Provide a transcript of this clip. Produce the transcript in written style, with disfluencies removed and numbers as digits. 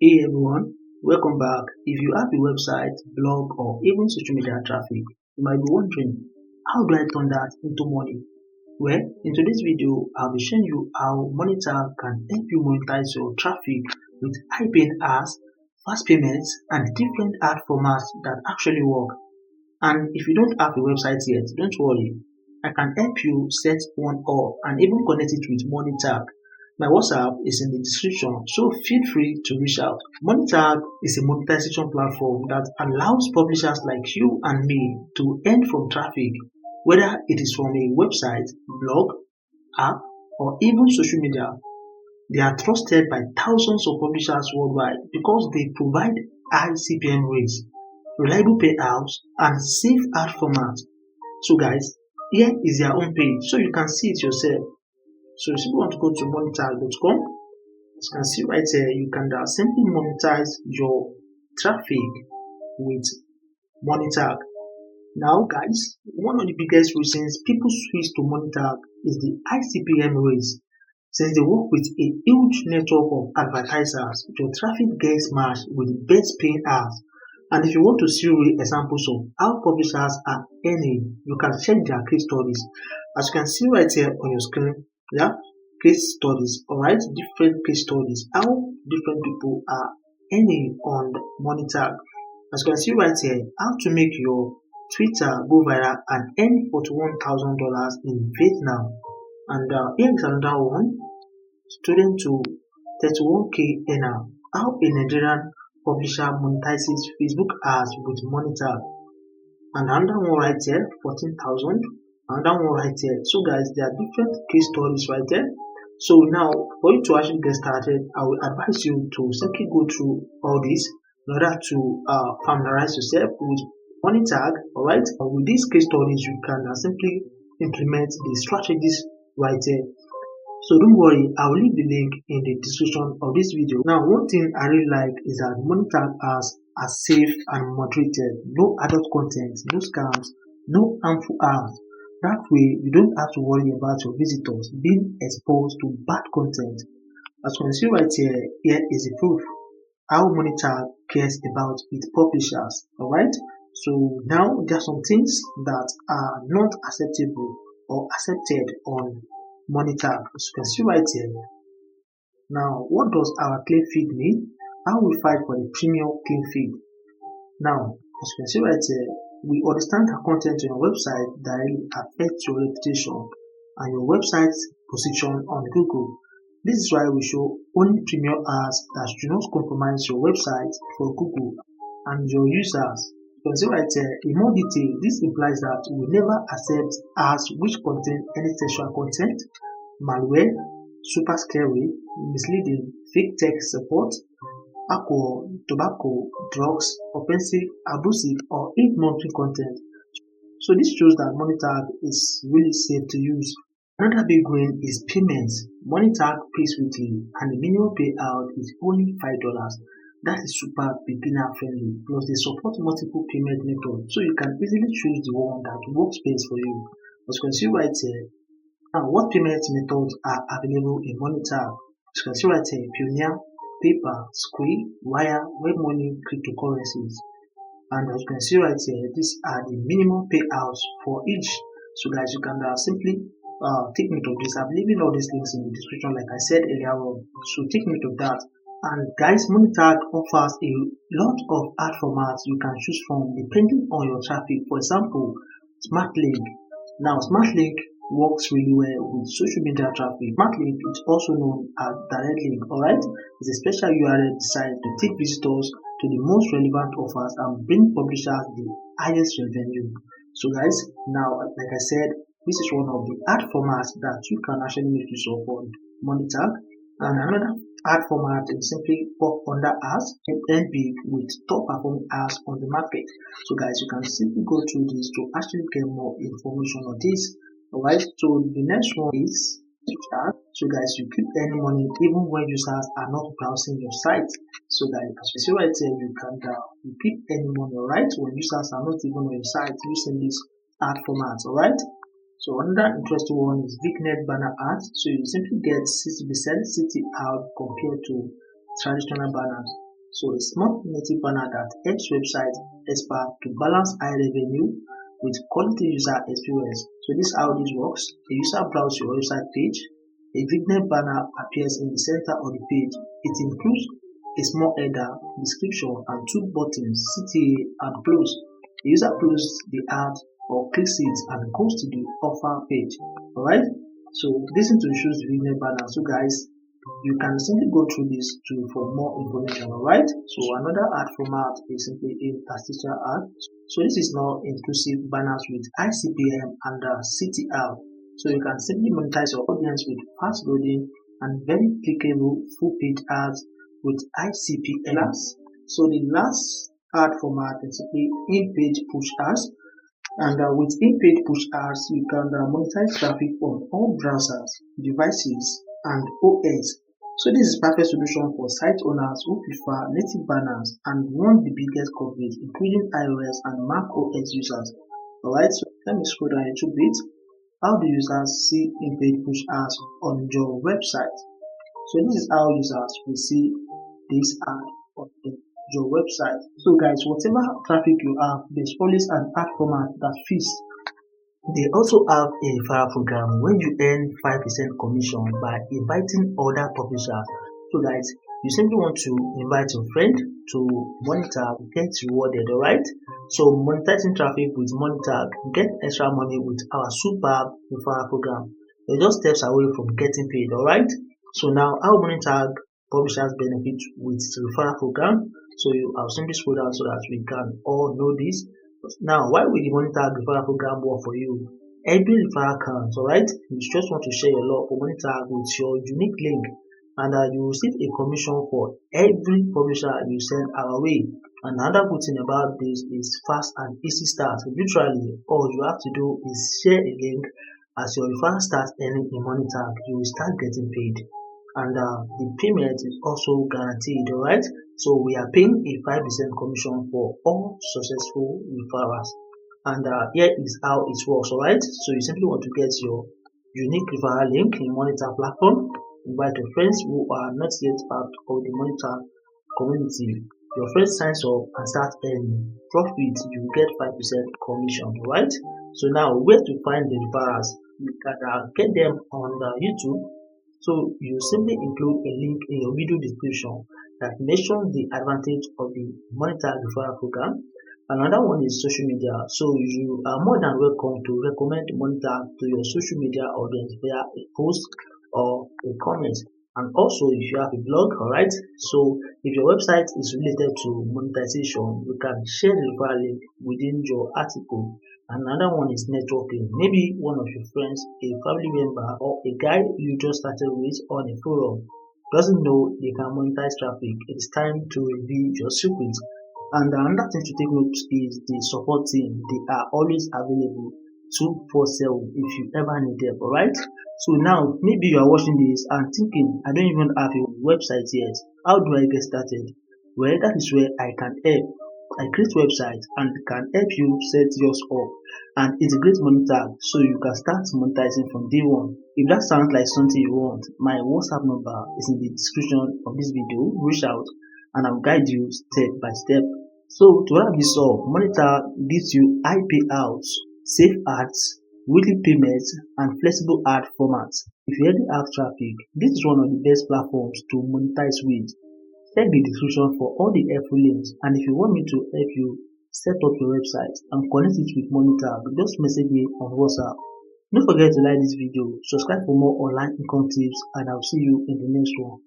Hey everyone, welcome back. If you have a website, blog, or even social media traffic, you might be wondering, how do I turn that into money? Well, in today's video, I'll be showing you how Monetag can help you monetize your traffic with high paying ads, fast payments, and different ad formats that actually work. And if you don't have a website yet, don't worry. I can help you set one up and even connect it with Monetag. My WhatsApp is in the description, so feel free to reach out. Monetag is a monetization platform that allows publishers like you and me to earn from traffic, whether it is from a website, blog, app, or even social media. They are trusted by thousands of publishers worldwide because they provide high CPM rates, reliable payouts, and safe ad formats. So guys, here is their own page so you can see it yourself. So if you want to go to monetag.com, as you can see right here, you can simply monetize your traffic with Monetag. Now guys, one of the biggest reasons people switch to Monetag is the high CPM rates. Since they work with a huge network of advertisers, your traffic gets matched with the best paying ads. And if you want to see real examples of how publishers are earning, you can check their case studies. As you can see right here on your screen, case studies, alright, different case studies, how different people are earning on Monetag. As you can see right here, how to make your Twitter go viral and earn $41,000 in Vietnam. And here is another one, student to 31k earner, how a Nigerian publisher monetizes Facebook ads with Monetag. And another one right here, 14,000. Another one right here. So guys, there are different case stories right there. So now, for you to actually get started, I will advise you to simply go through all this in order to familiarize yourself with Monetag. Alright, with these case stories, you can simply implement the strategies right here. So don't worry, I will leave the link in the description of this video. Now, one thing I really like is that Monetag ads are safe and moderated. No adult content, no scams, no harmful ads. That way, you don't have to worry about your visitors being exposed to bad content. As you can see right here, here is the proof how Monetag cares about its publishers. Alright, so now there are some things that are not acceptable or accepted on Monetag. As you can see right here. Now, what does our clean feed mean? How we fight for the premium clean feed? Now, as you can see right here, we understand that content on your website directly affects your reputation and your website's position on Google. This is why we show only premium ads that do not compromise your website for Google and your users. You can see right here, in more detail, this implies that we never accept ads which contain any sexual content, malware, super scary, misleading, fake tech support, alcohol, tobacco, drugs, offensive, abusive, or ignorant content. So this shows that Monetag is really safe to use. Another big win is payments. Monetag pays weekly and the minimum payout is only $5. That is super beginner friendly. Plus they support multiple payment methods, so you can easily choose the one that works best for you. As you can see right here, now what payment methods are available in Monetag? As you can see right here, Pioneer, PayPal, Square, Wire, Web Money, cryptocurrencies. And as you can see right here, these are the minimum payouts for each. So guys, you can simply take note of this. I'm leaving all these links in the description like I said earlier on. So take note of that. And guys, Monetag offers a lot of ad formats you can choose from depending on your traffic. For example, SmartLink. Now, SmartLink works really well with social media traffic. SmartLink is also known as direct link. Alright, it's a special URL designed to take visitors to the most relevant offers and bring publishers the highest revenue. So guys, now like I said, this is one of the ad formats that you can actually make use of on Monetag. And another ad format is simply Popunder ads and big with top performing ads on the market. So guys, you can simply go through this to actually get more information on this. Alright, so the next one is chat. So guys, you keep earning money even when users are not browsing your site. So guys, as you see right here, you can you keep earning money, alright, when users are not even on your site using this ad formats, alright. So another interesting one is Vignet banner ads. So you simply get 60% CT out compared to traditional banners. So a smart native banner that helps website experts to balance high revenue with quality user experience. So this is how this works. A user browses your website page. A vignette banner appears in the center of the page. It includes a small header, description, and two buttons, CTA and close. The user closes the ad or clicks it and goes to the offer page. Alright? So this introduces the vignette banner. So guys, you can simply go through this for more information. Alright? So another ad format is simply Interstitial ad. So this is now inclusive banners with high CPM and CTR. So you can simply monetize your audience with fast loading and very clickable full page ads with high CPM. So the last ad format is simply in-page push ads. And with in-page push ads, you can monetize traffic on all browsers, devices, and OS. So this is perfect solution for site owners who prefer native banners and want the biggest coverage, including iOS and Mac OS users. Alright, so let me scroll down a little bit. How do users see in-page push ads on your website? So this is how users will see this ad on your website. So guys, whatever traffic you have, there's always an ad format that fits. They also have a referral program when you earn 5% commission by inviting other publishers. So guys, you simply want to invite your friend to Monetag, get rewarded, alright? So monetizing traffic with Monetag, get extra money with our superb referral program. You're just steps away from getting paid, alright? So now, how Monetag publishers benefit with the referral program? So I'll simply scroll down so that we can all know this. Now, why will the Monetag referral program work for you? Every referral counts, alright? You just want to share your love for Monetag with your unique link, and you receive a commission for every publisher you send our way. Another good thing about this is fast and easy start. Literally, all you have to do is share a link. As your referral starts earning in Monetag, you will start getting paid. And the payment is also guaranteed, alright? So we are paying a 5% commission for all successful referrals. And here is how it works, alright? So you simply want to get your unique referral link in Monetag platform, invite your friends who are not yet part of the Monetag community. Your friend signs up and starts earning profit, you get 5% commission, right? So now, where to find the referrals? You can get them on YouTube. So you simply include a link in your video description that mentions the advantage of the Monetag referral program. Another one is social media. So you are more than welcome to recommend Monetag to your social media audience via a post or a comment. And also, if you have a blog, alright, so if your website is related to monetization, you can share the referral link within your article. Another one is networking. Maybe one of your friends, a family member, or a guy you just started with on a forum doesn't know they can monetize traffic. It's time to reveal your secrets. And another thing to take note is the support team. They are always available 247 if you ever need them, alright? So now, maybe you are watching this and thinking, I don't even have a website yet. How do I get started? Well, that is where I can help. I create websites and can help you set yours up and integrate Monetag so you can start monetizing from day one. If that sounds like something you want, my WhatsApp number is in the description of this video. Reach out and I'll guide you step by step. So to wrap this up, Monetag gives you high payouts, safe ads, weekly payments, and flexible ad formats. If you already have traffic, this is one of the best platforms to monetize with. Check the description for all the helpful links, and if you want me to help you set up your website and connect it with Monetag, just message me on WhatsApp. Don't forget to like this video, subscribe for more online income tips, and I'll see you in the next one.